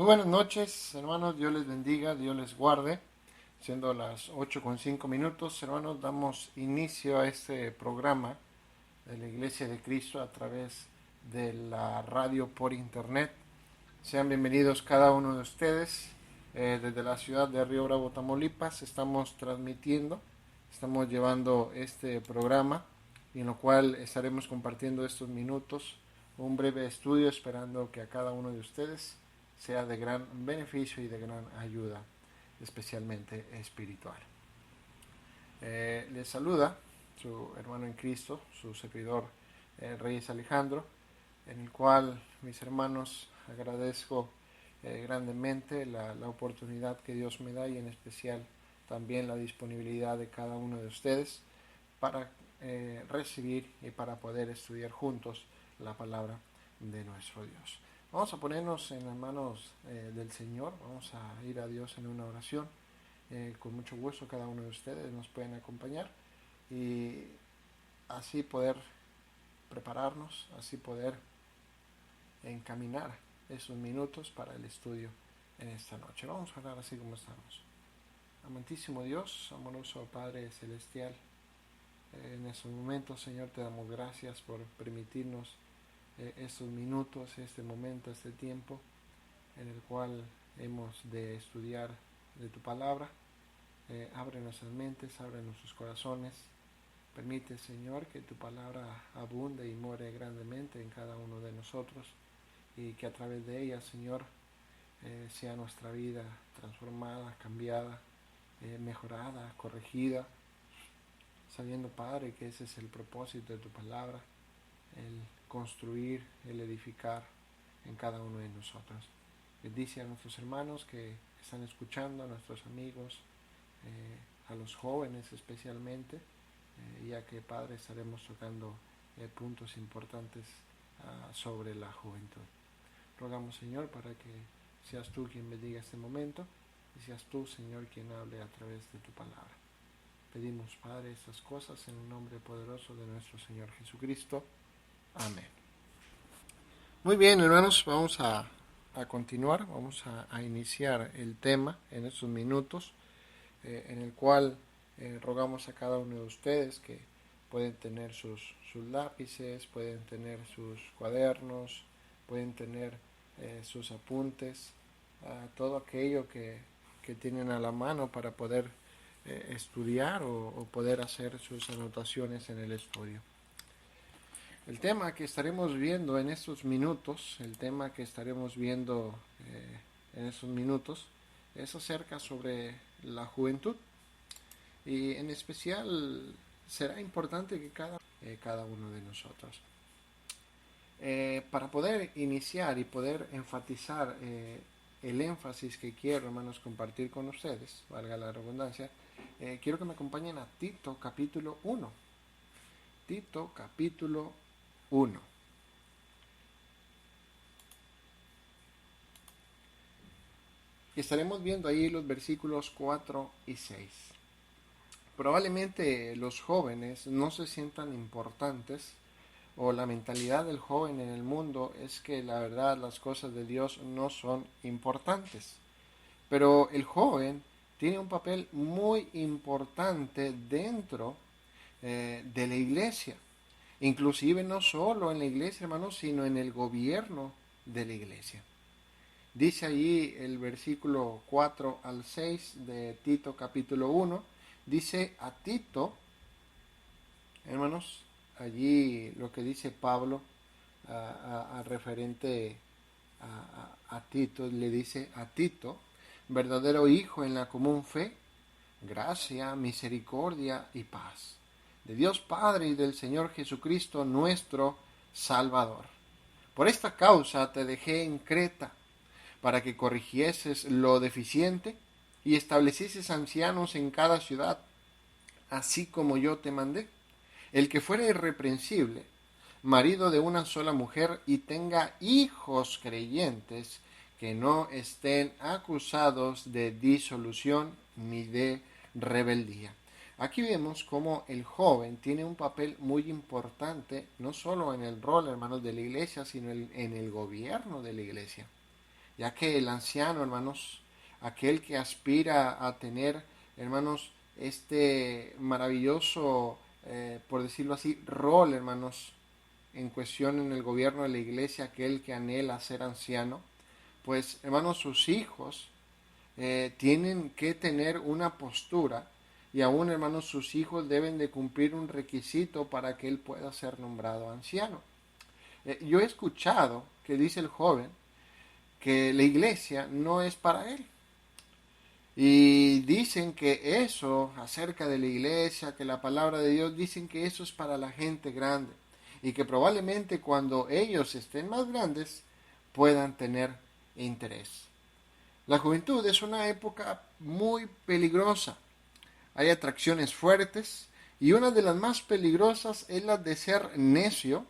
Muy buenas noches, hermanos. Dios les bendiga, Dios les guarde. Siendo las 8:05, hermanos, damos inicio a este programa de la Iglesia de Cristo a través de la radio por internet. Sean bienvenidos cada uno de ustedes. Desde la ciudad de Río Bravo, Tamaulipas, estamos transmitiendo, estamos llevando este programa, en lo cual estaremos compartiendo estos minutos, un breve estudio, esperando que a cada uno de ustedes sea de gran beneficio y de gran ayuda, especialmente espiritual. Les saluda su hermano en Cristo, su servidor Reyes Alejandro, en el cual, mis hermanos, agradezco grandemente la oportunidad que Dios me da y en especial también la disponibilidad de cada uno de ustedes para recibir y para poder estudiar juntos la palabra de nuestro Dios. Vamos a ponernos en las manos del Señor, vamos a ir a Dios en una oración. Con mucho gusto cada uno de ustedes nos pueden acompañar y así poder prepararnos, así poder encaminar esos minutos para el estudio en esta noche. Vamos a hablar así como estamos. Amantísimo Dios, amoroso Padre Celestial, en estos momentos, Señor, te damos gracias por permitirnos estos minutos, este momento, este tiempo en el cual hemos de estudiar de tu palabra. Abre nuestras mentes, abre nuestros corazones. Permite, Señor, que tu palabra abunde y more grandemente en cada uno de nosotros y que a través de ella, Señor, sea nuestra vida transformada, cambiada, mejorada, corregida, sabiendo, Padre, que ese es el propósito de tu palabra, el construir, el edificar en cada uno de nosotros. Bendice a nuestros hermanos que están escuchando, a nuestros amigos, a los jóvenes especialmente, ya que, Padre, estaremos tocando puntos importantes sobre la juventud. Rogamos, Señor, para que seas tú quien bendiga este momento y seas tú, Señor, quien hable a través de tu palabra. Pedimos, Padre, estas cosas en el nombre poderoso de nuestro Señor Jesucristo. Amén. Muy bien, hermanos, vamos a continuar, vamos a iniciar el tema en estos minutos, en el cual rogamos a cada uno de ustedes que pueden tener sus lápices, pueden tener sus cuadernos, pueden tener sus apuntes, todo aquello que tienen a la mano para poder estudiar o poder hacer sus anotaciones en el estudio. El tema que estaremos viendo en estos minutos, es acerca sobre la juventud y en especial será importante que cada uno de nosotros. Para poder iniciar y poder enfatizar el énfasis que quiero, hermanos, compartir con ustedes, valga la redundancia, quiero que me acompañen a Tito capítulo 1. Tito capítulo 1. Y estaremos viendo ahí los versículos 4 y 6. Probablemente los jóvenes no se sientan importantes, o la mentalidad del joven en el mundo es que la verdad las cosas de Dios no son importantes. Pero el joven tiene un papel muy importante dentro de la iglesia. Inclusive no solo en la iglesia, hermanos, sino en el gobierno de la iglesia. Dice allí el versículo 4 al 6 de Tito capítulo 1, dice a Tito, hermanos, allí lo que dice Pablo referente a Tito, le dice a Tito, verdadero hijo en la común fe, gracia, misericordia y paz, de Dios Padre y del Señor Jesucristo nuestro Salvador. Por esta causa te dejé en Creta, para que corrigieses lo deficiente y establecieses ancianos en cada ciudad, así como yo te mandé. El que fuera irreprensible, marido de una sola mujer y tenga hijos creyentes, que no estén acusados de disolución ni de rebeldía. Aquí vemos cómo el joven tiene un papel muy importante, no solo en el rol, hermanos, de la iglesia, sino en el gobierno de la iglesia. ya que el anciano, hermanos, aquel que aspira a tener, hermanos, este maravilloso, por decirlo así, rol, hermanos, en cuestión en el gobierno de la iglesia, aquel que anhela ser anciano, pues, hermanos, sus hijos tienen que tener una postura y aún, hermanos, sus hijos deben de cumplir un requisito para que él pueda ser nombrado anciano. Yo he escuchado que dice el joven que la iglesia no es para él. Y dicen que eso acerca de la iglesia, que la palabra de Dios, dicen que eso es para la gente grande. Y que probablemente cuando ellos estén más grandes puedan tener interés. La juventud es una época muy peligrosa. Hay atracciones fuertes y una de las más peligrosas es la de ser necio,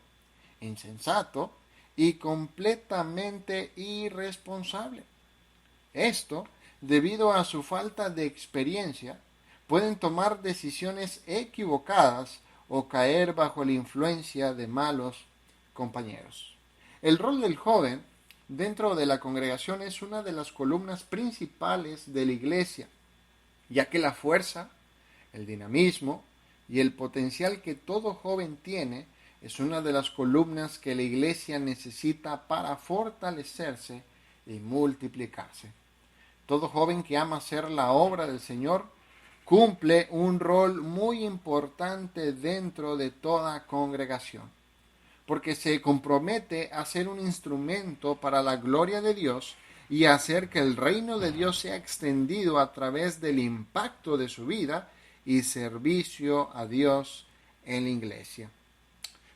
insensato y completamente irresponsable. Esto, debido a su falta de experiencia, pueden tomar decisiones equivocadas o caer bajo la influencia de malos compañeros. El rol del joven dentro de la congregación es una de las columnas principales de la iglesia, ya que la fuerza, el dinamismo y el potencial que todo joven tiene es una de las columnas que la iglesia necesita para fortalecerse y multiplicarse. Todo joven que ama hacer la obra del Señor cumple un rol muy importante dentro de toda congregación, porque se compromete a ser un instrumento para la gloria de Dios y a hacer que el reino de Dios sea extendido a través del impacto de su vida y servicio a Dios en la iglesia.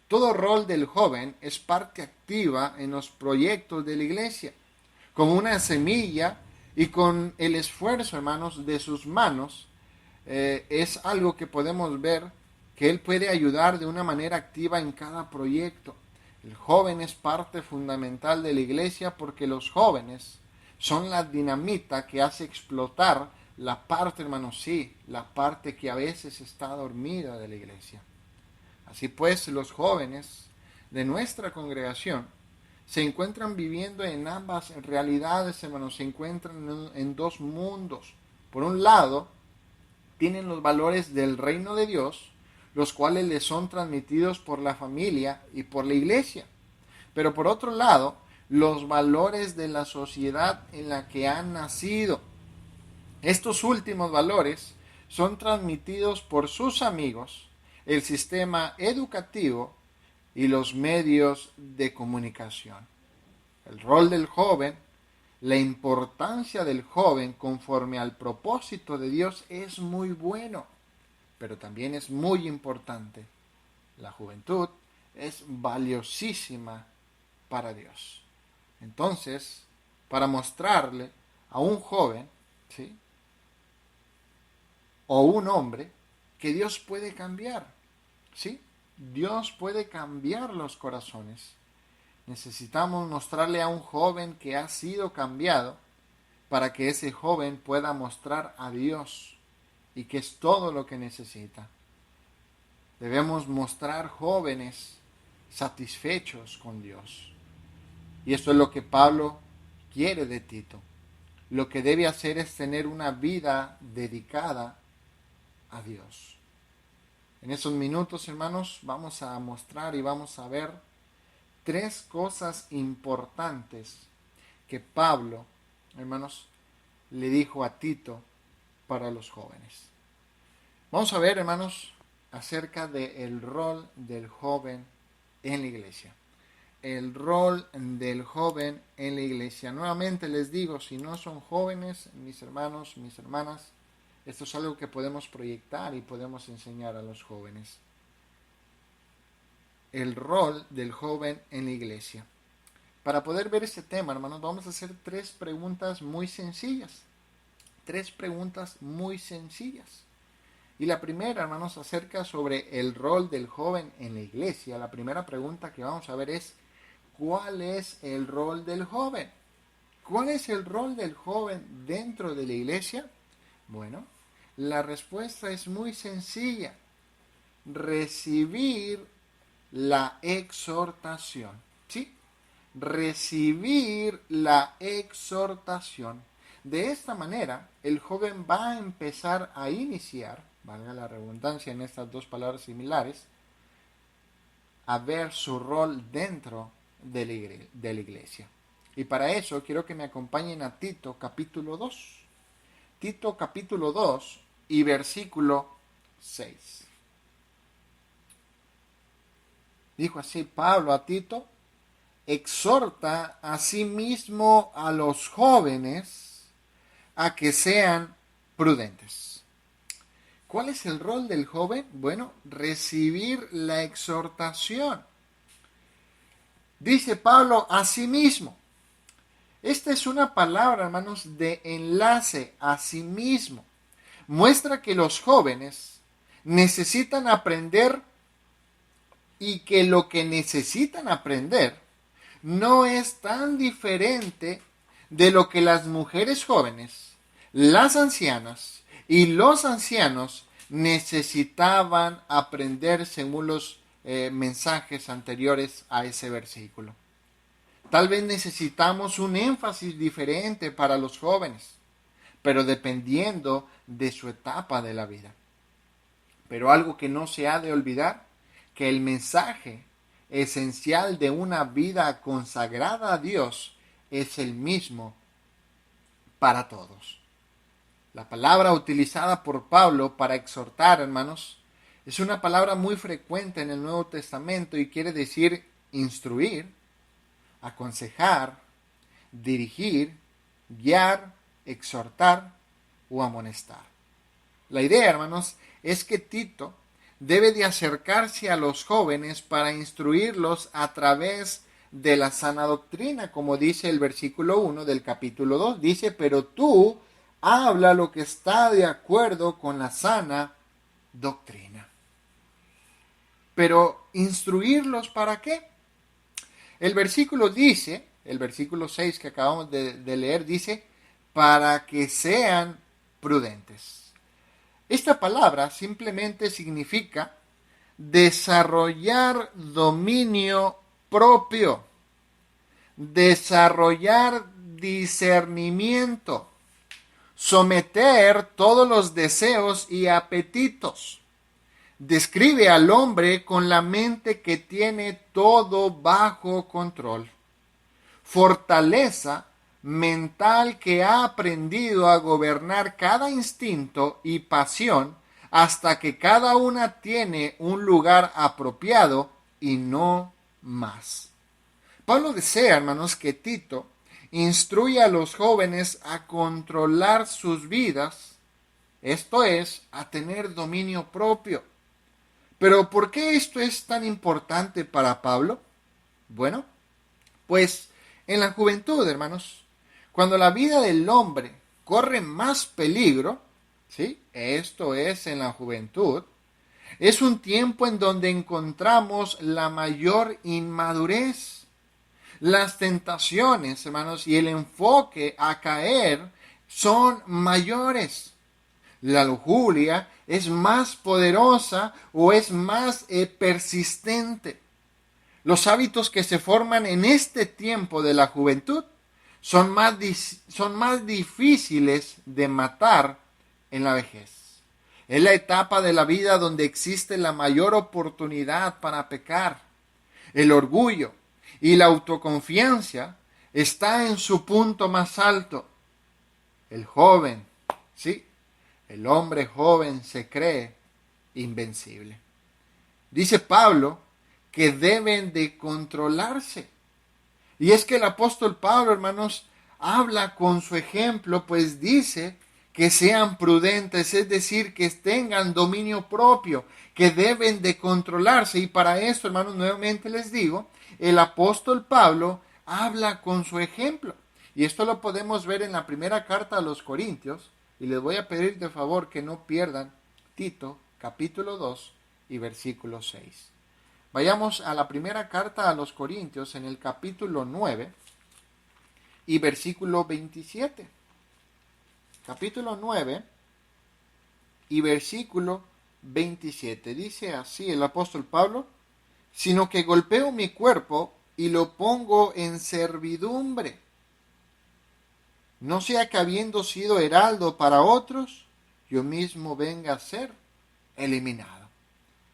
Todo rol del joven es parte activa en los proyectos de la iglesia, como una semilla y con el esfuerzo, hermanos, de sus manos, es algo que podemos ver que él puede ayudar de una manera activa en cada proyecto. El joven es parte fundamental de la iglesia porque los jóvenes son la dinamita que hace explotar la parte, hermanos, sí, la parte que a veces está dormida de la iglesia. Así pues, los jóvenes de nuestra congregación se encuentran viviendo en ambas realidades, hermanos, se encuentran en dos mundos. Por un lado, tienen los valores del reino de Dios, los cuales les son transmitidos por la familia y por la iglesia. Pero por otro lado, los valores de la sociedad en la que han nacido. Estos últimos valores son transmitidos por sus amigos, el sistema educativo y los medios de comunicación. El rol del joven, la importancia del joven conforme al propósito de Dios es muy bueno, pero también es muy importante. La juventud es valiosísima para Dios. Entonces, para mostrarle a un joven, ¿sí?, o un hombre que Dios puede cambiar, ¿sí? Dios puede cambiar los corazones. Necesitamos mostrarle a un joven que ha sido cambiado para que ese joven pueda mostrar a Dios y que es todo lo que necesita. Debemos mostrar jóvenes satisfechos con Dios. Y eso es lo que Pablo quiere de Tito. Lo que debe hacer es tener una vida dedicada a Dios. En esos minutos, hermanos, vamos a mostrar y vamos a ver tres cosas importantes que Pablo, hermanos, le dijo a Tito para los jóvenes. Vamos a ver, hermanos, acerca del rol del joven en la iglesia. El rol del joven en la iglesia. Nuevamente les digo, si no son jóvenes, mis hermanos, mis hermanas, esto es algo que podemos proyectar y podemos enseñar a los jóvenes. El rol del joven en la iglesia. Para poder ver este tema, hermanos, vamos a hacer tres preguntas muy sencillas. Tres preguntas muy sencillas. Y la primera, hermanos, acerca sobre el rol del joven en la iglesia. La primera pregunta que vamos a ver es, ¿cuál es el rol del joven? ¿Cuál es el rol del joven dentro de la iglesia? Bueno, la respuesta es muy sencilla. Recibir la exhortación. ¿Sí? recibir la exhortación. De esta manera, el joven va a empezar a iniciar, valga la redundancia en estas dos palabras similares, a ver su rol dentro de la iglesia. Y para eso quiero que me acompañen a Tito capítulo 2. Tito capítulo 2 y versículo 6. Dijo así Pablo a Tito: exhorta a sí mismo a los jóvenes a que sean prudentes. ¿Cuál es el rol del joven? Bueno, recibir la exhortación. Dice Pablo a sí mismo. Esta es una palabra, hermanos, de enlace, a sí mismo. Muestra que los jóvenes necesitan aprender y que lo que necesitan aprender no es tan diferente de lo que las mujeres jóvenes, las ancianas y los ancianos necesitaban aprender según los mensajes anteriores a ese versículo. Tal vez necesitamos un énfasis diferente para los jóvenes, pero dependiendo de su etapa de la vida. Pero algo que no se ha de olvidar, que el mensaje esencial de una vida consagrada a Dios es el mismo para todos. La palabra utilizada por Pablo para exhortar, hermanos, es una palabra muy frecuente en el Nuevo Testamento y quiere decir instruir, aconsejar, dirigir, guiar, exhortar o amonestar. La idea, hermanos, es que Tito debe de acercarse a los jóvenes para instruirlos a través de la sana doctrina, como dice el versículo 1 del capítulo 2. Dice, pero tú habla lo que está de acuerdo con la sana doctrina. Pero, ¿instruirlos para qué? El versículo 6 que acabamos de leer, dice, para que sean prudentes. Esta palabra simplemente significa desarrollar dominio propio, desarrollar discernimiento, someter todos los deseos y apetitos. Describe al hombre con la mente que tiene todo bajo control. Fortaleza mental que ha aprendido a gobernar cada instinto y pasión hasta que cada una tiene un lugar apropiado y no más. Pablo desea, hermanos, que Tito instruya a los jóvenes a controlar sus vidas, esto es, a tener dominio propio. Pero ¿por qué esto es tan importante para Pablo? Bueno, pues en la juventud, hermanos, cuando la vida del hombre corre más peligro, ¿sí? Esto es en la juventud, es un tiempo en donde encontramos la mayor inmadurez. Las tentaciones, hermanos, y el enfoque a caer son mayores. La lujuria es más poderosa o es más persistente. Los hábitos que se forman en este tiempo de la juventud son más difíciles de matar en la vejez. Es la etapa de la vida donde existe la mayor oportunidad para pecar. El orgullo y la autoconfianza está en su punto más alto. El joven, sí, el hombre joven se cree invencible. Dice Pablo que deben de controlarse. Y es que el apóstol Pablo, hermanos, habla con su ejemplo, pues dice que sean prudentes, es decir, que tengan dominio propio, que deben de controlarse. Y para esto, hermanos, nuevamente les digo, el apóstol Pablo habla con su ejemplo. Y esto lo podemos ver en la primera carta a los Corintios. Y les voy a pedir de favor que no pierdan Tito, capítulo 2 y versículo 6. Vayamos a la primera carta a los Corintios en el capítulo 9 y versículo 27. Capítulo 9 y versículo 27. Dice así el apóstol Pablo: sino que golpeo mi cuerpo y lo pongo en servidumbre. No sea que habiendo sido heraldo para otros, yo mismo venga a ser eliminado.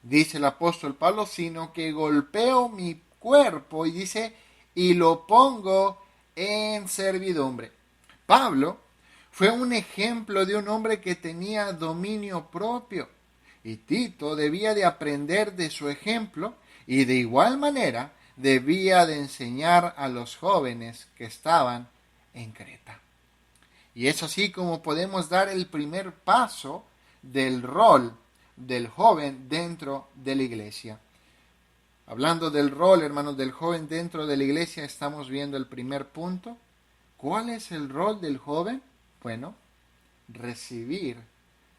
Dice el apóstol Pablo, sino que golpeo mi cuerpo y dice, y lo pongo en servidumbre. Pablo fue un ejemplo de un hombre que tenía dominio propio y Tito debía de aprender de su ejemplo y de igual manera debía de enseñar a los jóvenes que estaban en Creta. Y es así como podemos dar el primer paso del rol del joven dentro de la iglesia. Hablando del rol, hermanos, del joven dentro de la iglesia, estamos viendo el primer punto. ¿Cuál es el rol del joven? Bueno, recibir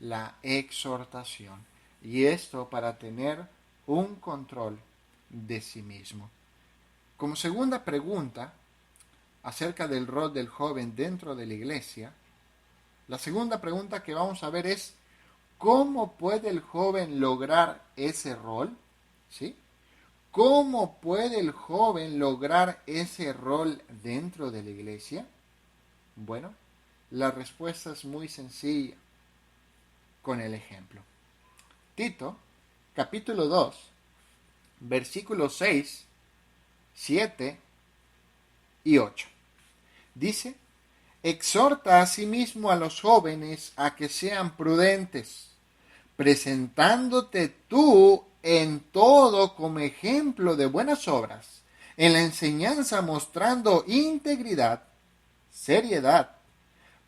la exhortación. Y esto para tener un control de sí mismo. Como segunda pregunta acerca del rol del joven dentro de la iglesia, la segunda pregunta que vamos a ver es, ¿cómo puede el joven lograr ese rol? ¿Sí? ¿Cómo puede el joven lograr ese rol dentro de la iglesia? Bueno, la respuesta es muy sencilla, con el ejemplo. Tito, capítulo 2, versículos 6, 7 y 8. Dice, exhorta asimismo a los jóvenes a que sean prudentes, presentándote tú en todo como ejemplo de buenas obras, en la enseñanza mostrando integridad, seriedad,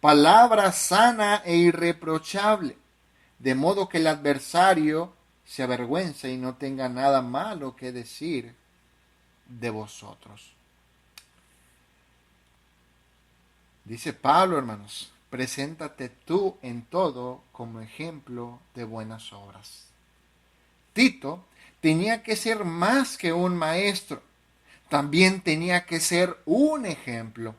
palabra sana e irreprochable, de modo que el adversario se avergüence y no tenga nada malo que decir de vosotros. Dice Pablo, hermanos, preséntate tú en todo como ejemplo de buenas obras. Tito tenía que ser más que un maestro, también tenía que ser un ejemplo.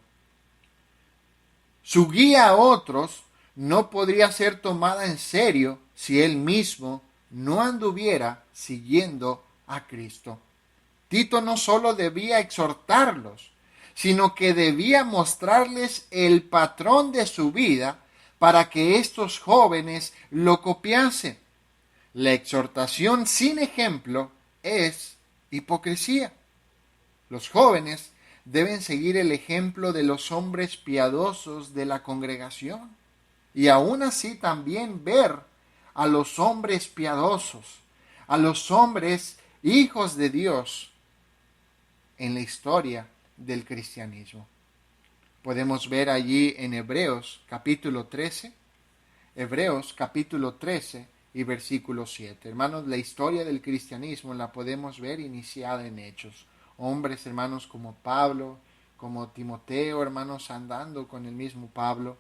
Su guía a otros no podría ser tomada en serio si él mismo no anduviera siguiendo a Cristo. Tito no solo debía exhortarlos, sino que debía mostrarles el patrón de su vida para que estos jóvenes lo copiasen. La exhortación sin ejemplo es hipocresía. Los jóvenes deben seguir el ejemplo de los hombres piadosos de la congregación y aún así también ver a los hombres piadosos, a los hombres hijos de Dios en la historia del cristianismo. Podemos ver allí en Hebreos capítulo 13 y versículo 7. Hermanos, la historia del cristianismo la podemos ver iniciada en Hechos. Hombres, hermanos, como Pablo, como Timoteo, hermanos, andando con el mismo Pablo,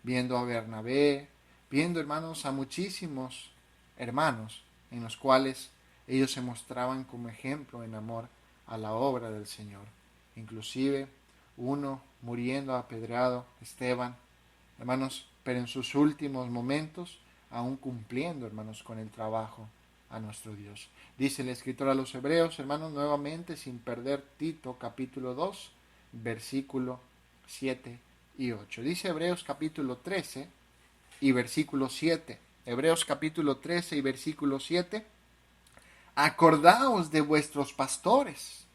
viendo a Bernabé, viendo, hermanos, a muchísimos hermanos en los cuales ellos se mostraban como ejemplo en amor a la obra del Señor. Inclusive uno muriendo apedreado, Esteban, hermanos, pero en sus últimos momentos aún cumpliendo, hermanos, con el trabajo a nuestro Dios. Dice el escritor a los Hebreos, hermanos, nuevamente, sin perder Tito, capítulo 2, versículo 7 y 8. Dice Hebreos capítulo 13 y versículo 7. Hebreos capítulo 13 y versículo 7. Acordaos de vuestros pastores,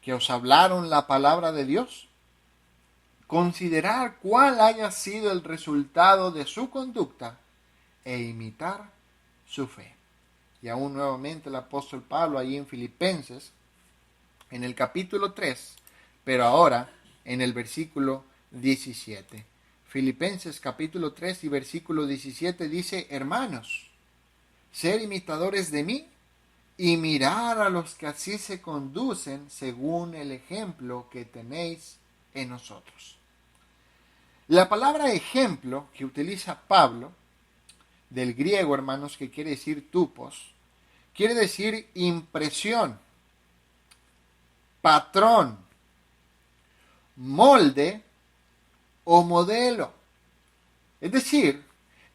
que os hablaron la palabra de Dios. Considerar cuál haya sido el resultado de su conducta e imitar su fe. Y aún nuevamente el apóstol Pablo allí en Filipenses, en el capítulo 3, pero ahora en el versículo 17. Filipenses capítulo 3 y versículo 17 dice, hermanos, ser imitadores de mí y mirar a los que así se conducen según el ejemplo que tenéis en nosotros. La palabra ejemplo que utiliza Pablo, del griego, hermanos, que quiere decir tupos, quiere decir impresión, patrón, molde o modelo. Es decir,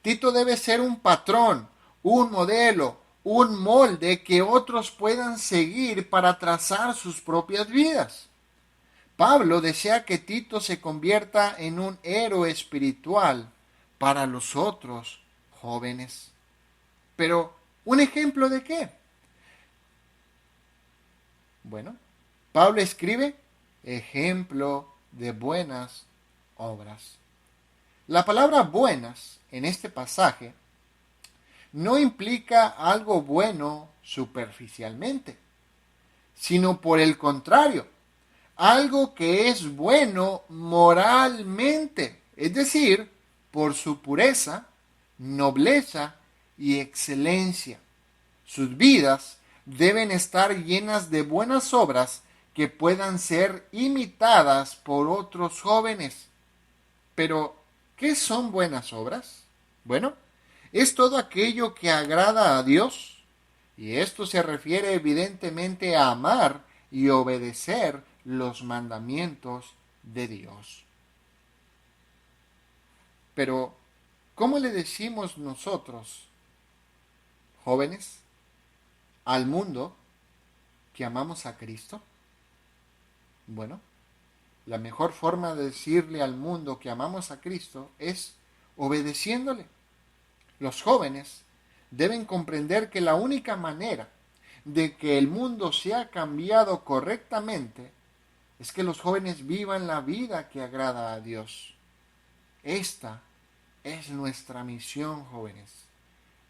Tito debe ser un patrón, un modelo, un molde que otros puedan seguir para trazar sus propias vidas. Pablo desea que Tito se convierta en un héroe espiritual para los otros jóvenes. Pero, ¿un ejemplo de qué? Bueno, Pablo escribe ejemplo de buenas obras. La palabra buenas en este pasaje no implica algo bueno superficialmente, sino por el contrario, algo que es bueno moralmente, es decir, por su pureza, nobleza y excelencia. Sus vidas deben estar llenas de buenas obras que puedan ser imitadas por otros jóvenes. Pero, ¿qué son buenas obras? Bueno, es todo aquello que agrada a Dios, y esto se refiere evidentemente a amar y obedecer los mandamientos de Dios. Pero, ¿cómo le decimos nosotros, jóvenes, al mundo que amamos a Cristo? Bueno, la mejor forma de decirle al mundo que amamos a Cristo es obedeciéndole. Los jóvenes deben comprender que la única manera de que el mundo sea cambiado correctamente es que los jóvenes vivan la vida que agrada a Dios. Esta es nuestra misión, jóvenes.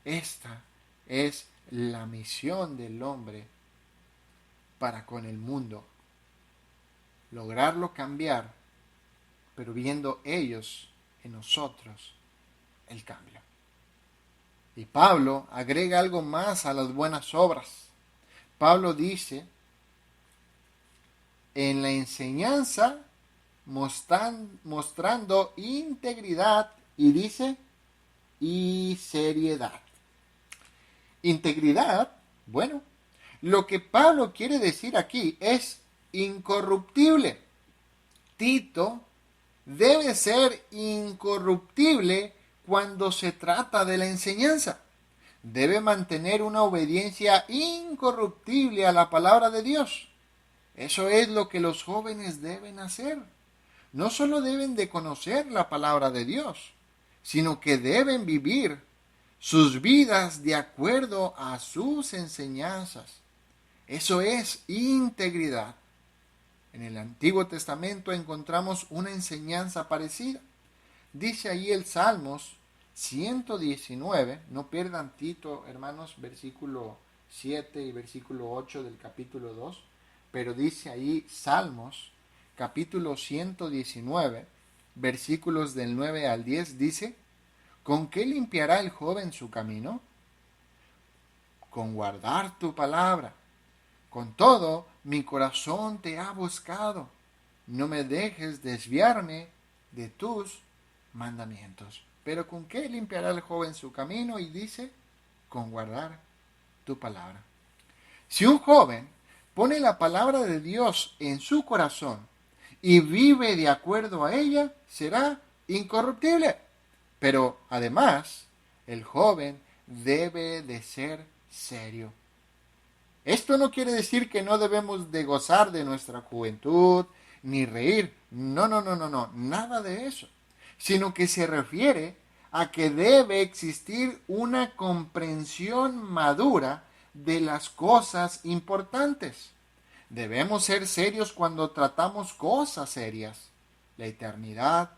Esta es la misión del hombre para con el mundo. Lograrlo cambiar, pero viendo ellos en nosotros el cambio. Y Pablo agrega algo más a las buenas obras. Pablo dice, en la enseñanza mostrando integridad y dice, y seriedad. Integridad, bueno, lo que Pablo quiere decir aquí es incorruptible. Tito debe ser incorruptible cuando se trata de la enseñanza. Debe mantener una obediencia incorruptible a la palabra de Dios. Eso es lo que los jóvenes deben hacer. No solo deben de conocer la palabra de Dios, sino que deben vivir sus vidas de acuerdo a sus enseñanzas. Eso es integridad. En el Antiguo Testamento encontramos una enseñanza parecida. Dice ahí el Salmos 119, no pierdan Tito, hermanos, versículo 7 y versículo 8 del capítulo 2, pero dice ahí Salmos, capítulo 119, versículos del 9 al 10, dice, ¿con qué limpiará el joven su camino? Con guardar tu palabra. Con todo, mi corazón te ha buscado. No me dejes desviarme de tus mandamientos. Pero ¿con qué limpiará el joven su camino? Y dice, con guardar tu palabra. Si un joven pone la palabra de Dios en su corazón y vive de acuerdo a ella, será incorruptible. Pero además, el joven debe de ser serio. Esto no quiere decir que no debemos de gozar de nuestra juventud, ni reír. No, nada de eso. Sino que se refiere a que debe existir una comprensión madura de las cosas importantes. Debemos ser serios cuando tratamos cosas serias. La eternidad,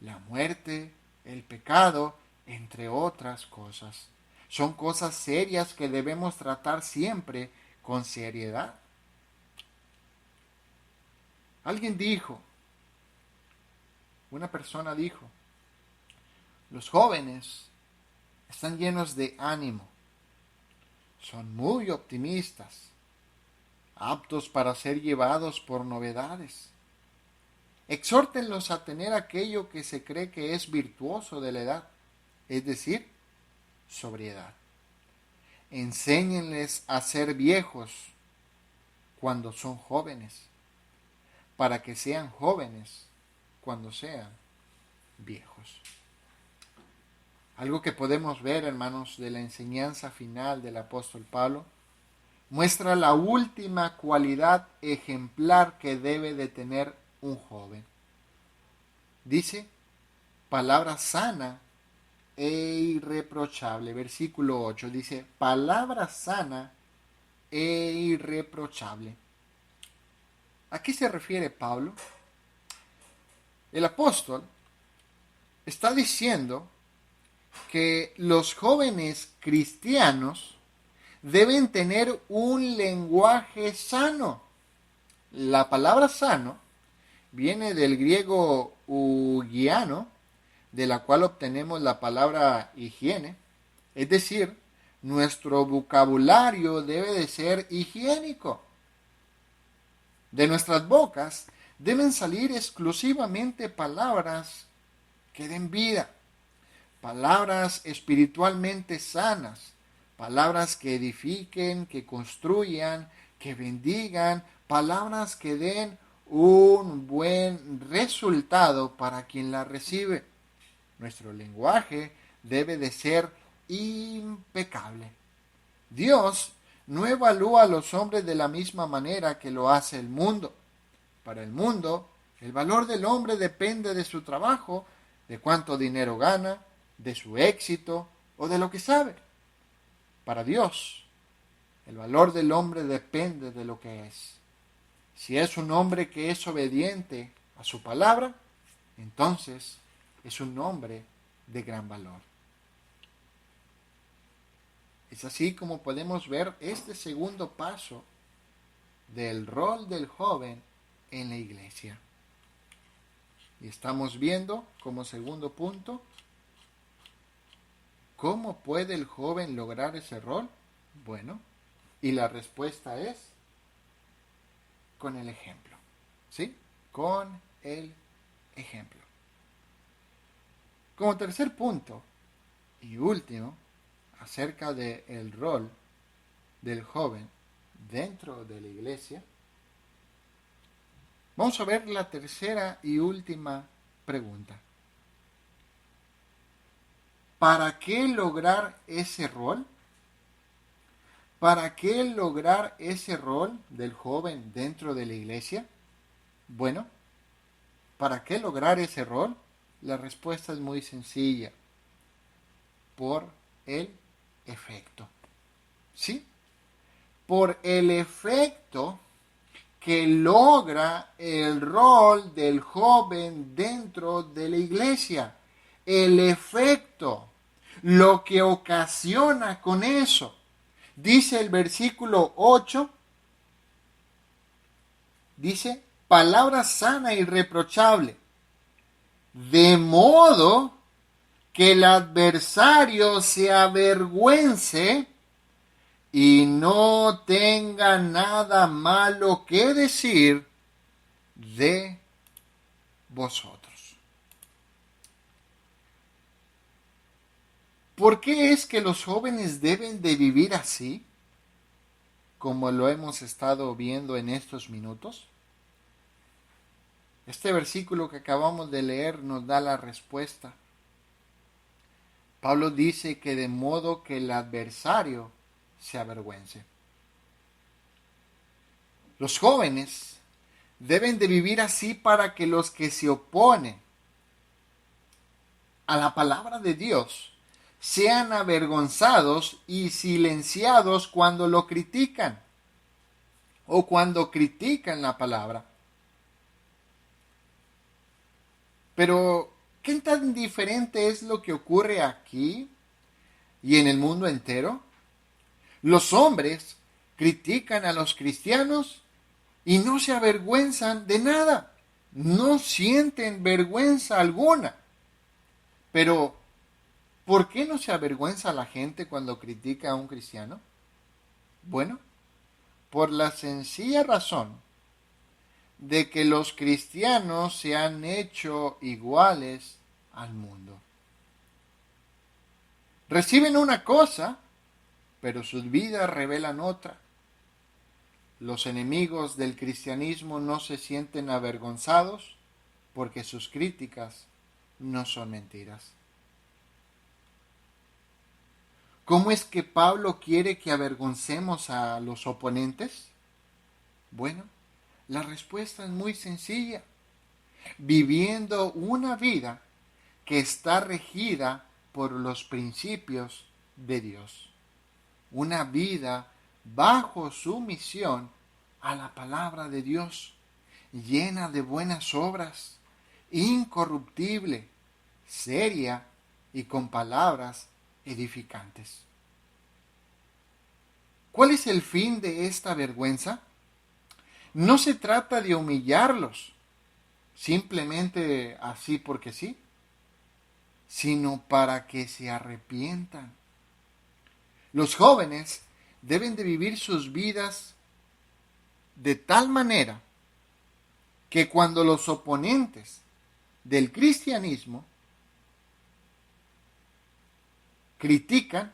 la muerte, el pecado, entre otras cosas. Son cosas serias que debemos tratar siempre con seriedad. Alguien dijo, una persona dijo, los jóvenes están llenos de ánimo, son muy optimistas, aptos para ser llevados por novedades. Exhórtenlos a tener aquello que se cree que es virtuoso de la edad, es decir, sobriedad. Enséñenles a ser viejos cuando son jóvenes, para que sean jóvenes cuando sean viejos. Algo que podemos ver, hermanos, de la enseñanza final del apóstol Pablo, muestra la última cualidad ejemplar que debe de tener un joven. Dice, palabra sana e irreprochable. Versículo 8 dice, palabra sana e irreprochable. ¿A qué se refiere Pablo? El apóstol está diciendo que los jóvenes cristianos deben tener un lenguaje sano. La palabra sano viene del griego ugiano, de la cual obtenemos la palabra higiene. Es decir, nuestro vocabulario debe de ser higiénico. De nuestras bocas deben salir exclusivamente palabras que den vida, palabras espiritualmente sanas, palabras que edifiquen, que construyan, que bendigan, palabras que den un buen resultado para quien las recibe. Nuestro lenguaje debe de ser impecable. Dios no evalúa a los hombres de la misma manera que lo hace el mundo. Para el mundo, el valor del hombre depende de su trabajo, de cuánto dinero gana, de su éxito o de lo que sabe. Para Dios, el valor del hombre depende de lo que es. Si es un hombre que es obediente a su palabra, entonces es un hombre de gran valor. Es así como podemos ver este segundo paso del rol del joven en la iglesia. Y estamos viendo como segundo punto, ¿cómo puede el joven lograr ese rol? Bueno, y la respuesta es con el ejemplo. ¿Sí? Con el ejemplo. Como tercer punto y último, acerca del rol del joven dentro de la iglesia, vamos a ver la tercera y última pregunta. ¿Para qué lograr ese rol? ¿Para qué lograr ese rol del joven dentro de la iglesia? Bueno, ¿para qué lograr ese rol? La respuesta es muy sencilla. Por el efecto. ¿Sí? Por el efecto que logra el rol del joven dentro de la iglesia. El efecto, lo que ocasiona con eso. Dice el versículo 8, dice, palabra sana y irreprochable, de modo que el adversario se avergüence y no tenga nada malo que decir de vosotros. ¿Por qué es que los jóvenes deben de vivir así, como lo hemos estado viendo en estos minutos? Este versículo que acabamos de leer nos da la respuesta. Pablo dice que de modo que el adversario se avergüence. Los jóvenes deben de vivir así para que los que se oponen a la palabra de Dios sean avergonzados y silenciados cuando lo critican o cuando critican la palabra. Pero, ¿qué tan diferente es lo que ocurre aquí y en el mundo entero? Los hombres critican a los cristianos y no se avergüenzan de nada. No sienten vergüenza alguna. Pero, ¿por qué no se avergüenza la gente cuando critica a un cristiano? Bueno, por la sencilla razón de que los cristianos se han hecho iguales al mundo. Reciben una cosa, pero sus vidas revelan otra. Los enemigos del cristianismo no se sienten avergonzados porque sus críticas no son mentiras. ¿Cómo es que Pablo quiere que avergoncemos a los oponentes? Bueno, la respuesta es muy sencilla. Viviendo una vida que está regida por los principios de Dios. Una vida bajo sumisión a la palabra de Dios, llena de buenas obras, incorruptible, seria y con palabras edificantes. ¿Cuál es el fin de esta vergüenza? No se trata de humillarlos, simplemente así porque sí, sino para que se arrepientan. Los jóvenes deben de vivir sus vidas de tal manera que cuando los oponentes del cristianismo critican,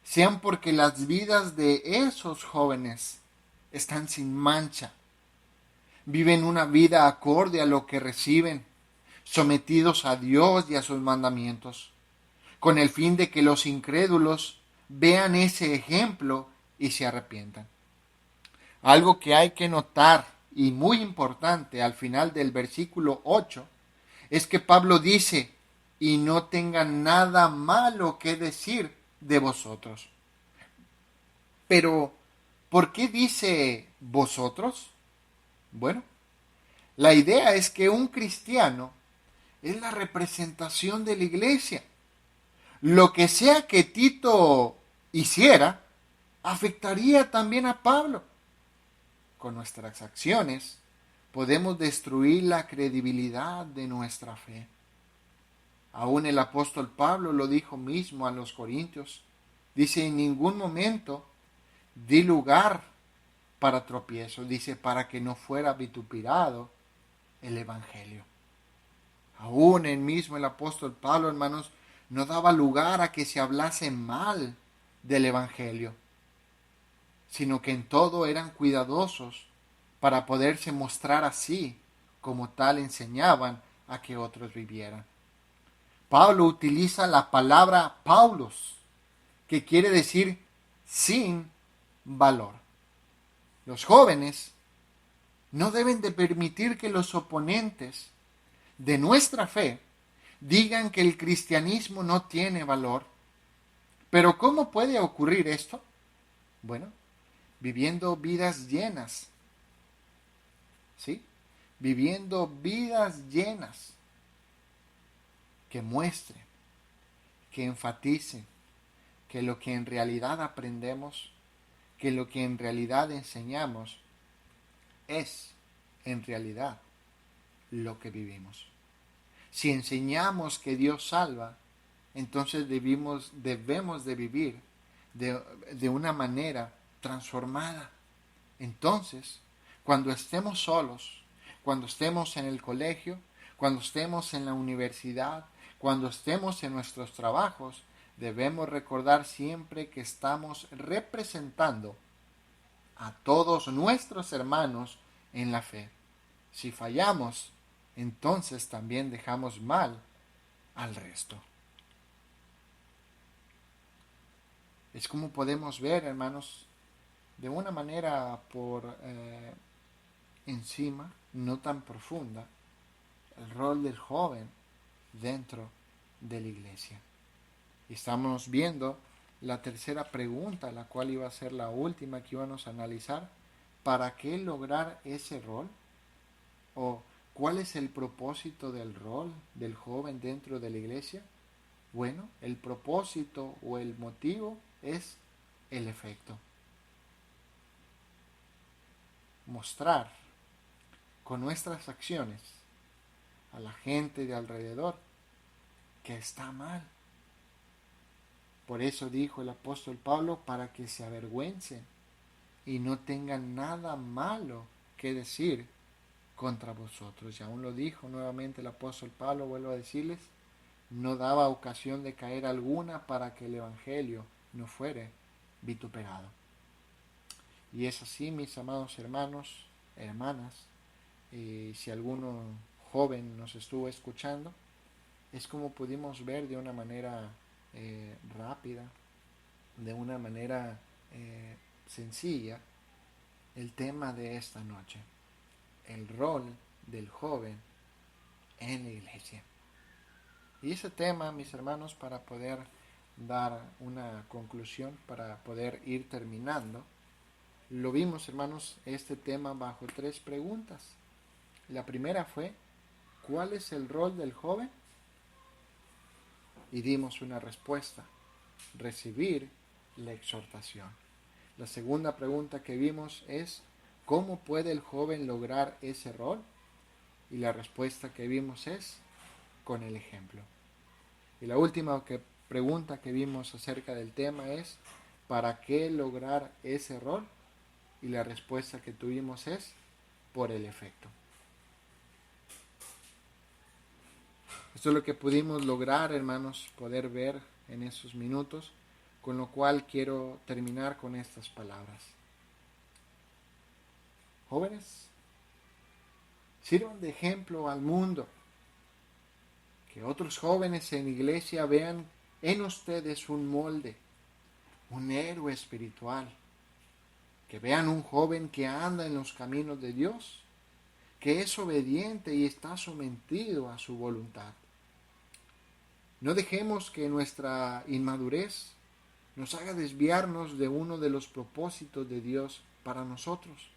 sean porque las vidas de esos jóvenes están sin mancha, viven una vida acorde a lo que reciben, sometidos a Dios y a sus mandamientos, con el fin de que los incrédulos vean ese ejemplo y se arrepientan. Algo que hay que notar y muy importante al final del versículo 8 es que Pablo dice, y no tengan nada malo que decir de vosotros. Pero, ¿por qué dice vosotros? Bueno, la idea es que un cristiano es la representación de la iglesia. Lo que sea que Tito hiciera, afectaría también a Pablo. Con nuestras acciones podemos destruir la credibilidad de nuestra fe. Aún el apóstol Pablo lo dijo mismo a los corintios. Dice, en ningún momento di lugar para tropiezo. Dice, para que no fuera vituperado el evangelio. Aún el apóstol Pablo, hermanos, no daba lugar a que se hablase mal del evangelio, sino que en todo eran cuidadosos para poderse mostrar así, como tal enseñaban a que otros vivieran. Pablo utiliza la palabra Paulos, que quiere decir sin valor. Los jóvenes no deben de permitir que los oponentes de nuestra fe digan que el cristianismo no tiene valor. Pero ¿cómo puede ocurrir esto? Bueno, viviendo vidas llenas, ¿sí? Viviendo vidas llenas que muestren, que enfaticen que lo que en realidad aprendemos, que lo que en realidad enseñamos es en realidad lo que vivimos. Si enseñamos que Dios salva, entonces debemos de vivir de una manera transformada. Entonces, cuando estemos solos, cuando estemos en el colegio, cuando estemos en la universidad, cuando estemos en nuestros trabajos, debemos recordar siempre que estamos representando a todos nuestros hermanos en la fe. Si fallamos, entonces también dejamos mal al resto. Es como podemos ver, hermanos, de una manera por encima, no tan profunda, el rol del joven dentro de la iglesia. Y estamos viendo la tercera pregunta, la cual iba a ser la última que íbamos a analizar. ¿Para qué lograr ese rol? ¿O cuál es el propósito del rol del joven dentro de la iglesia? Bueno, el propósito o el motivo es el efecto. Mostrar con nuestras acciones a la gente de alrededor que está mal. Por eso dijo el apóstol Pablo, para que se avergüencen y no tengan nada malo que decir contra vosotros. Y aún lo dijo nuevamente el apóstol Pablo, vuelvo a decirles, no daba ocasión de caer alguna para que el evangelio no fuere vituperado. Y es así, mis amados hermanos, hermanas, si alguno joven nos estuvo escuchando, es como pudimos ver de una manera rápida, de una manera sencilla, el tema de esta noche, el rol del joven en la iglesia. Y ese tema, mis hermanos, para poder dar una conclusión, para poder ir terminando, lo vimos, hermanos, este tema bajo 3 preguntas. La primera fue, ¿cuál es el rol del joven? Y dimos una respuesta, recibir la exhortación. La segunda pregunta que vimos es, ¿cómo puede el joven lograr ese rol? Y la respuesta que vimos es, con el ejemplo. Y la última pregunta que vimos acerca del tema es, ¿para qué lograr ese rol? Y la respuesta que tuvimos es, por el efecto. Esto es lo que pudimos lograr, hermanos, poder ver en esos minutos, con lo cual quiero terminar con estas palabras. Jóvenes, sirvan de ejemplo al mundo. Que otros jóvenes en la iglesia vean en ustedes un molde, un héroe espiritual. Que vean un joven que anda en los caminos de Dios, que es obediente y está sometido a su voluntad. No dejemos que nuestra inmadurez nos haga desviarnos de uno de los propósitos de Dios para nosotros.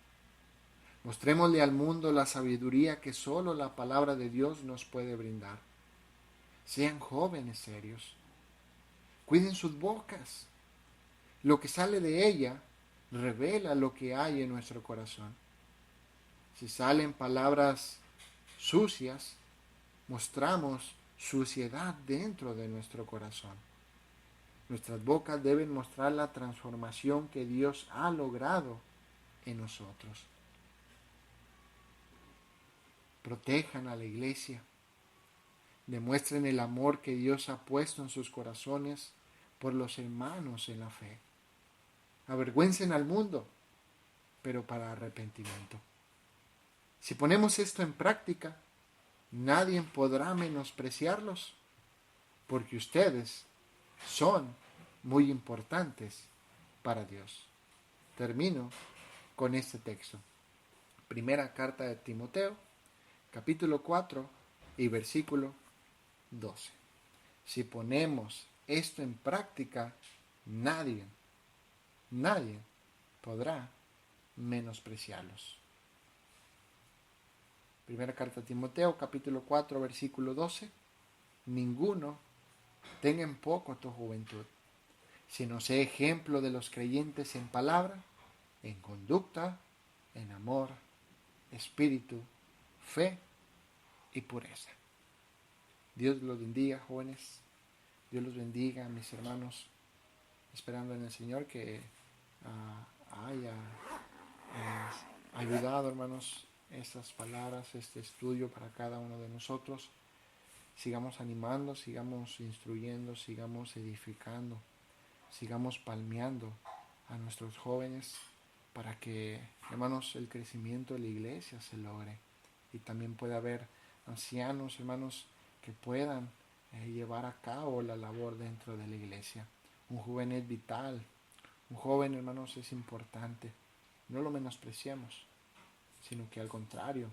Mostrémosle al mundo la sabiduría que solo la palabra de Dios nos puede brindar. Sean jóvenes serios. Cuiden sus bocas. Lo que sale de ella revela lo que hay en nuestro corazón. Si salen palabras sucias, mostramos suciedad dentro de nuestro corazón. Nuestras bocas deben mostrar la transformación que Dios ha logrado en nosotros. Protejan a la iglesia. Demuestren el amor que Dios ha puesto en sus corazones por los hermanos en la fe. Avergüencen al mundo, pero para arrepentimiento. Si ponemos esto en práctica, nadie podrá menospreciarlos, porque ustedes son muy importantes para Dios. Termino con este texto. Primera carta de Timoteo, capítulo 4 y versículo 12. Si ponemos esto en práctica, nadie podrá menospreciarlos. Primera carta a Timoteo, capítulo 4, versículo 12. Ninguno tenga en poco tu juventud, sino sé ejemplo de los creyentes en palabra, en conducta, en amor, espíritu, fe y pureza. Dios los bendiga, jóvenes. Dios los bendiga, mis hermanos, esperando en el Señor que haya ayudado, hermanos, estas palabras, este estudio para cada uno de nosotros. Sigamos animando, sigamos instruyendo, sigamos edificando, sigamos palmeando a nuestros jóvenes para que, hermanos, el crecimiento de la iglesia se logre y también pueda haber ancianos, hermanos, que puedan llevar a cabo la labor dentro de la iglesia. Un joven es vital, un joven, hermanos, es importante. No lo menospreciemos, sino que al contrario,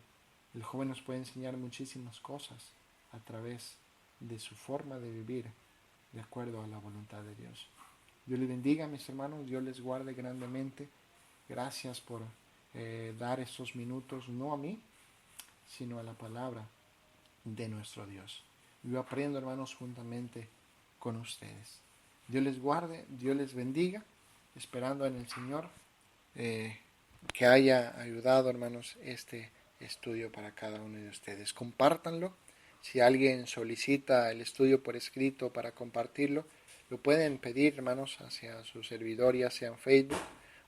el joven nos puede enseñar muchísimas cosas a través de su forma de vivir de acuerdo a la voluntad de Dios. Dios les bendiga, mis hermanos, Dios les guarde grandemente. Gracias por dar estos minutos, no a mí, sino a la palabra de nuestro Dios. Yo aprendo, hermanos, juntamente con ustedes. Dios les guarde, Dios les bendiga, esperando en el Señor que haya ayudado, hermanos, este estudio para cada uno de ustedes. Compártanlo. Si alguien solicita el estudio por escrito para compartirlo, lo pueden pedir, hermanos, hacia su servidor, ya sea en Facebook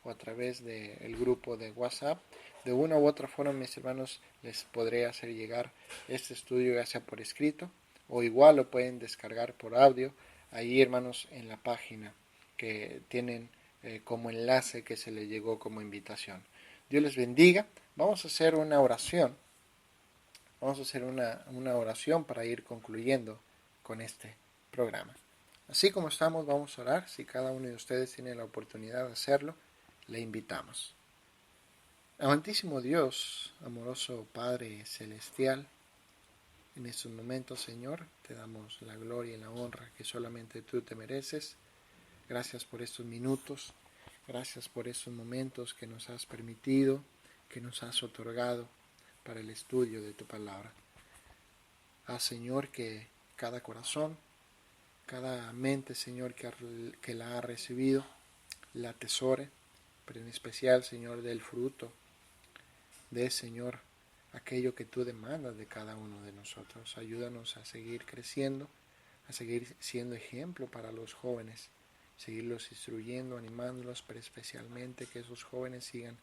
o a través del grupo de WhatsApp. De una u otra forma, mis hermanos, les podré hacer llegar este estudio, ya sea por escrito, o igual lo pueden descargar por audio, ahí, hermanos, en la página que tienen como enlace que se les llegó como invitación. Dios les bendiga. Vamos a hacer una oración. Vamos a hacer una oración para ir concluyendo con este programa. Así como estamos, vamos a orar. Si cada uno de ustedes tiene la oportunidad de hacerlo, le invitamos. Amantísimo Dios, amoroso Padre Celestial, en estos momentos, Señor, te damos la gloria y la honra que solamente tú te mereces. Gracias por estos minutos, gracias por estos momentos que nos has permitido, que nos has otorgado para el estudio de tu palabra. Haz, Señor, que cada corazón, cada mente, Señor, que la ha recibido, la atesore, pero en especial, Señor, del fruto de, Señor, aquello que tú demandas de cada uno de nosotros. Ayúdanos a seguir creciendo, a seguir siendo ejemplo para los jóvenes, seguirlos instruyendo, animándolos, pero especialmente que esos jóvenes sigan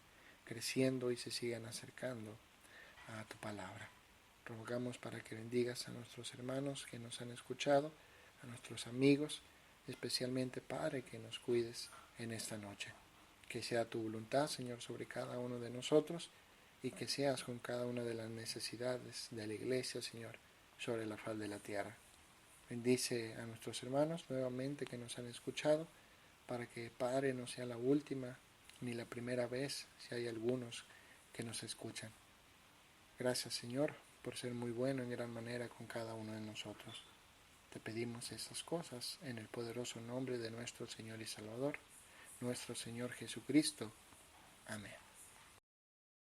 creciendo y se sigan acercando a tu palabra. Rogamos para que bendigas a nuestros hermanos que nos han escuchado, a nuestros amigos, especialmente, Padre, que nos cuides en esta noche. Que sea tu voluntad, Señor, sobre cada uno de nosotros y que seas con cada una de las necesidades de la iglesia, Señor, sobre la faz de la tierra. Bendice a nuestros hermanos nuevamente que nos han escuchado, para que, Padre, no sea la última ni la primera vez si hay algunos que nos escuchan. Gracias, Señor, por ser muy bueno en gran manera con cada uno de nosotros. Te pedimos estas cosas en el poderoso nombre de nuestro Señor y Salvador, nuestro Señor Jesucristo. Amén.